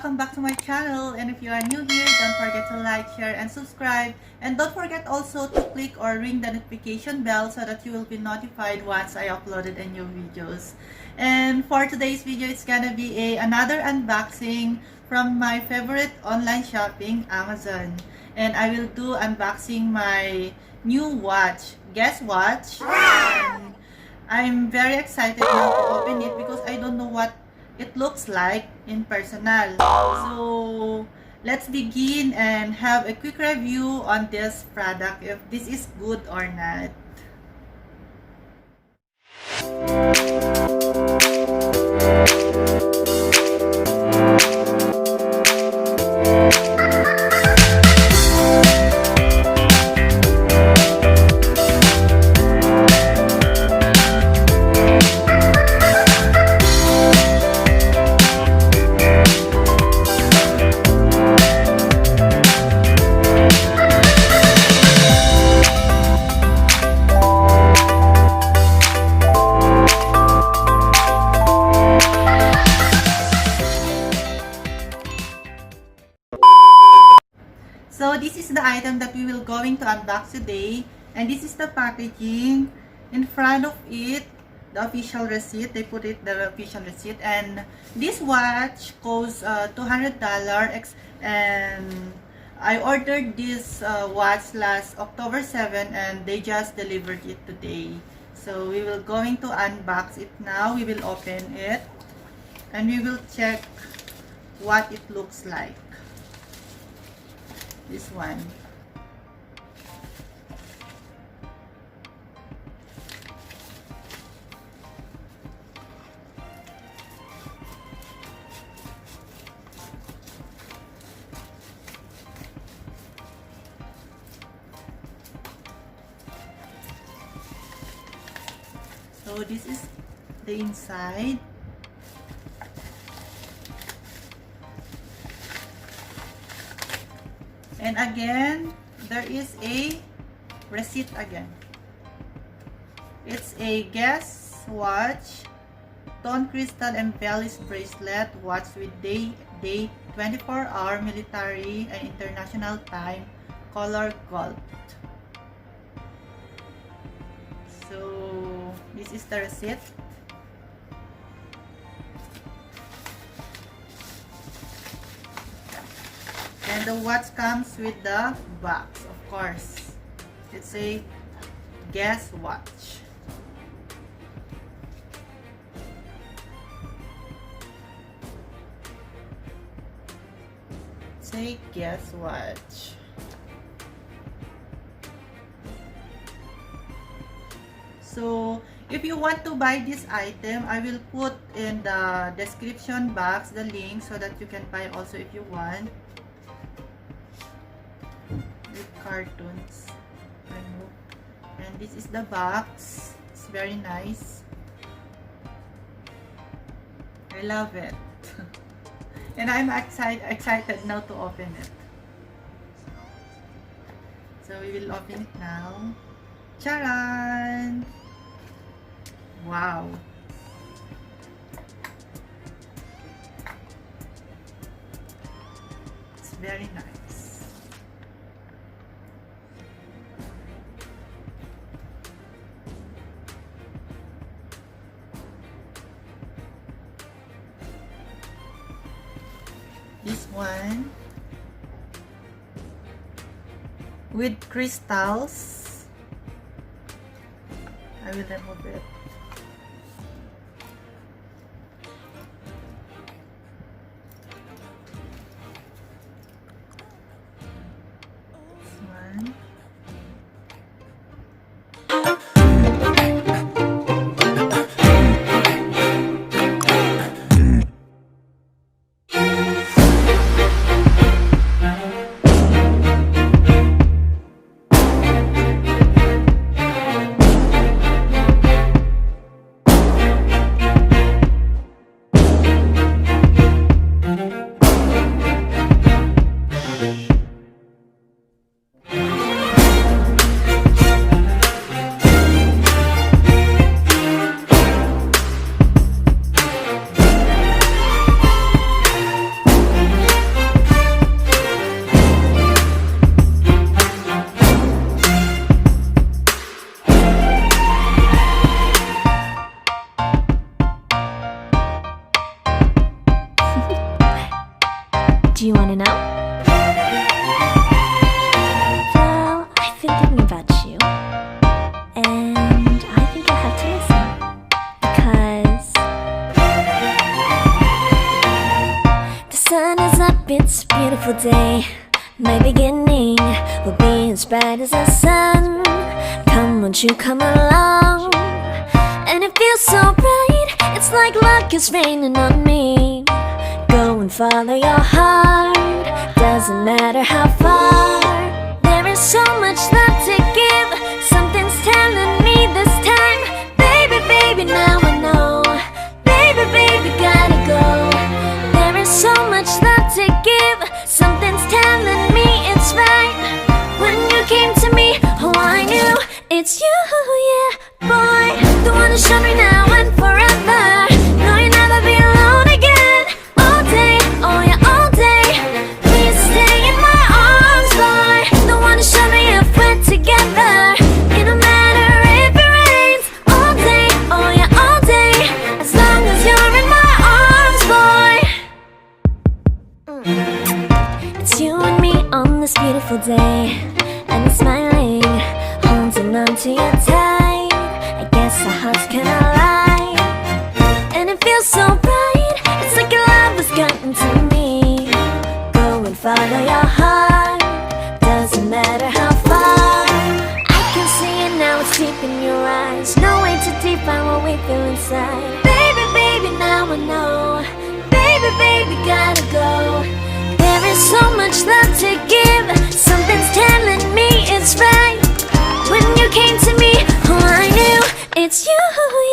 welcome back to my channel. And if you are new here, don't forget to like, share, and subscribe. And don't forget also to click or ring the notification bell so that you will be notified once I uploaded a new videos. And for today's video, it's gonna be another unboxing from my favorite online shopping, Amazon. And I will do unboxing my new watch, Guess Watch. And I'm very excited now to open it because I don't know what it looks like in personal. So let's begin and have a quick review on this product, if this is good or not. So this is the item that we will going to unbox today, and this is the packaging. In front of it, the official receipt. They put it the official receipt, and this watch costs $200. And I ordered this watch last October 7, and they just delivered it today. So we will going to unbox it now. We will open it, and we will check what it looks like. This one. So this is the inside. And again, there is a receipt again. It's a Guess Watch Tone Crystal-embellished bracelet watch with date 24-hour military and international time, color gold. So this is the receipt. And the watch comes with the box, of course. It's a Guess Watch. It's a Guess Watch. So if you want to buy this item, I will put in the description box the link so that you can buy also if you want. With cartoons, and this is the box. It's very nice. I love it. And I'm excited now to open it. So we will open it now. Charan! Wow! It's very nice. This one with crystals. I will remove it. This one. Do you wanna know? Well, I've been thinking about you, and I think you'll have to listen, because the sun is up, it's a beautiful day. My beginning will be as bright as the sun. Come, won't you come along? And it feels so bright, it's like luck is raining on me. Go and follow your heart, doesn't matter how far. There is so much love to give, something's telling me this time. Baby, baby, now I know. Baby, baby, gotta go. There is so much love to give, something's telling me it's right. When you came to me, oh I knew it's you, yeah, boy. The one who showed me now and forever. No, you'll never be alone again. All day, oh yeah, all day. Please stay in my arms, boy. The one who showed me if we're together. It don't matter if it rains. All day, oh yeah, all day. As long as you're in my arms, boy. It's you and me on this beautiful day, and it's smiling, holding on to you tight. I guess our hearts can align, and it feels so bright. It's like your love has gotten to me. Go and follow your heart, doesn't matter how far. I can see it now, it's deep in your eyes. No way to define what we feel inside. Baby, baby, now I know. Baby, baby, gotta go. There is so much love to give, something's telling me it's right. When you came to me, oh I knew it's you,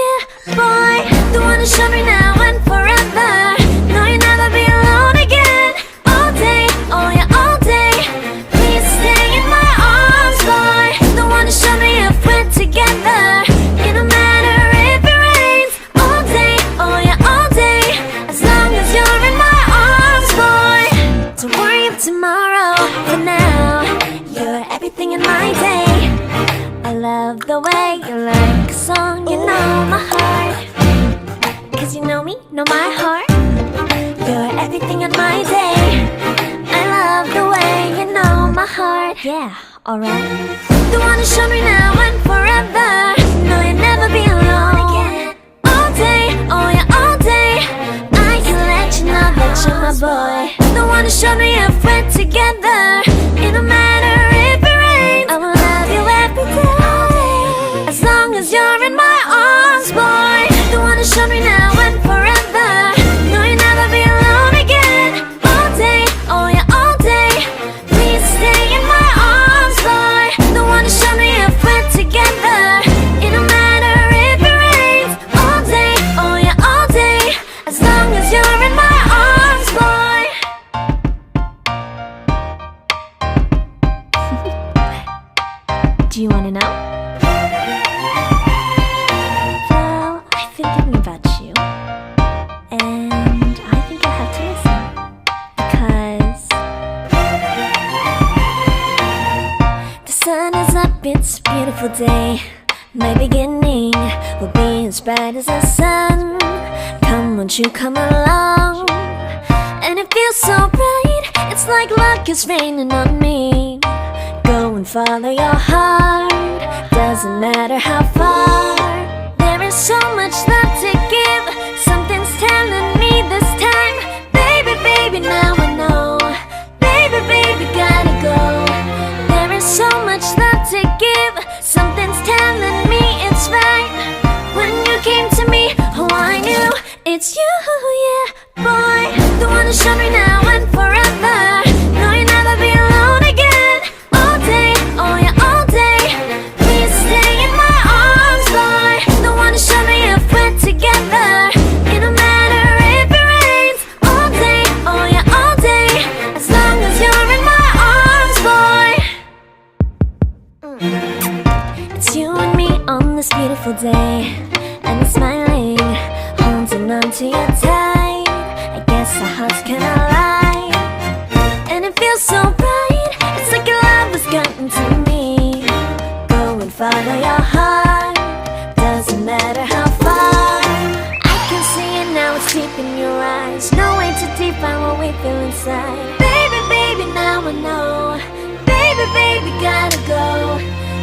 yeah, boy. The one who showed me now and forever. No, you'll never be alone again. All day, oh yeah, all day. Please stay in my arms, boy. The one who showed me if we're together. It don't matter if it rains. All day, oh yeah, all day. As long as you're in my arms, boy. Don't worry of tomorrow, for now you're everything in my day. I love the way you like a song, you know my heart. Cause you know me, know my heart. You're everything in my day. I love the way you know my heart. Yeah, alright. The one who showed me now and forever. No, you'll never be alone again. All day, oh yeah, all day. I can let you know that you're my boy. The one who showed me if we're together. It don't matter if it rains. I will love you every day. As long as you're in my arms, boy. The one who showed me now and forever. No, you'll never be alone again. All day, oh yeah, all day. Please stay in my arms, boy. The one who showed me if we're together. It don't matter if it rains. All day, oh yeah, all day. As long as you're in my arms, boy. Do you wanna know? Well, I've been thinking about you, and I think you'll have to listen, because the sun is up, it's a beautiful day. My beginning will be as bright as the sun. Come, won't you come along? And it feels so bright, it's like luck is raining on me. Go and follow your heart, doesn't matter how far. There is so much love to give, something's telling me this time. Baby, baby, now I know. Baby, baby, gotta go. There is so much love to give, something's telling me it's right. When you came to me, oh I knew it's you, yeah, boy. The one who showed me now and forever. No, you'll never be alone again. All day, oh yeah, all day. Please stay in my arms, boy. The one who showed me if we're together. It don't matter if inside. Baby, baby, now I know. Baby, baby, gotta go.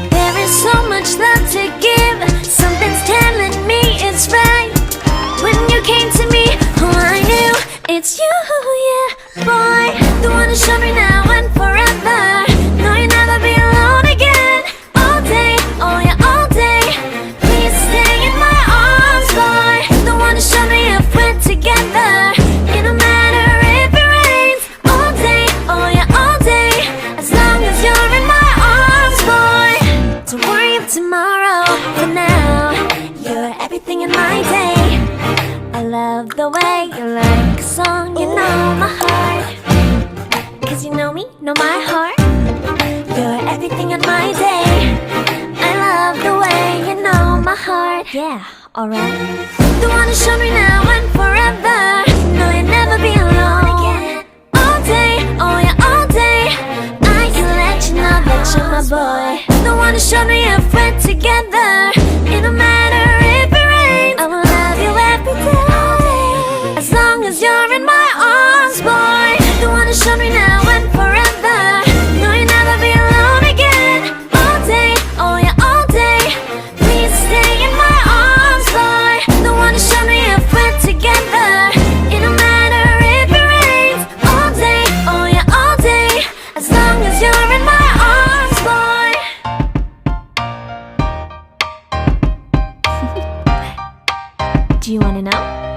There is so much love to give. Something's telling me it's right. When you came to me, oh, I knew it's you, yeah, boy. The one to show me now and forever. No, you'll never be alone again. All day, oh yeah, all day. Please stay in my arms, boy. The one to show me if we're together. It don't matter if it rains. All day, oh yeah, all day. As long as you're in my arms, boy. Don't worry of tomorrow. For now, you're everything in my day. I love the way you like a song. You know my heart. Cause you know me, know my heart. You're everything in my day. I love the way you know my heart. Yeah, alright. The one to show me now and forever. No, you'll never be alone. All day, oh yeah, all day. I can let you know that you're my boy. The one to show me if we're together. It don't matter if it rains. I will love you every day. As long as you're in my arms, boy. The one to show me now and forever. No, you'll never be alone again. All day, oh yeah, all day. Please stay in my arms, boy. The one to show me if we're together. It don't matter if it rains. All day, oh yeah, all day. As long as you're in my arms, boy. Do you wanna know?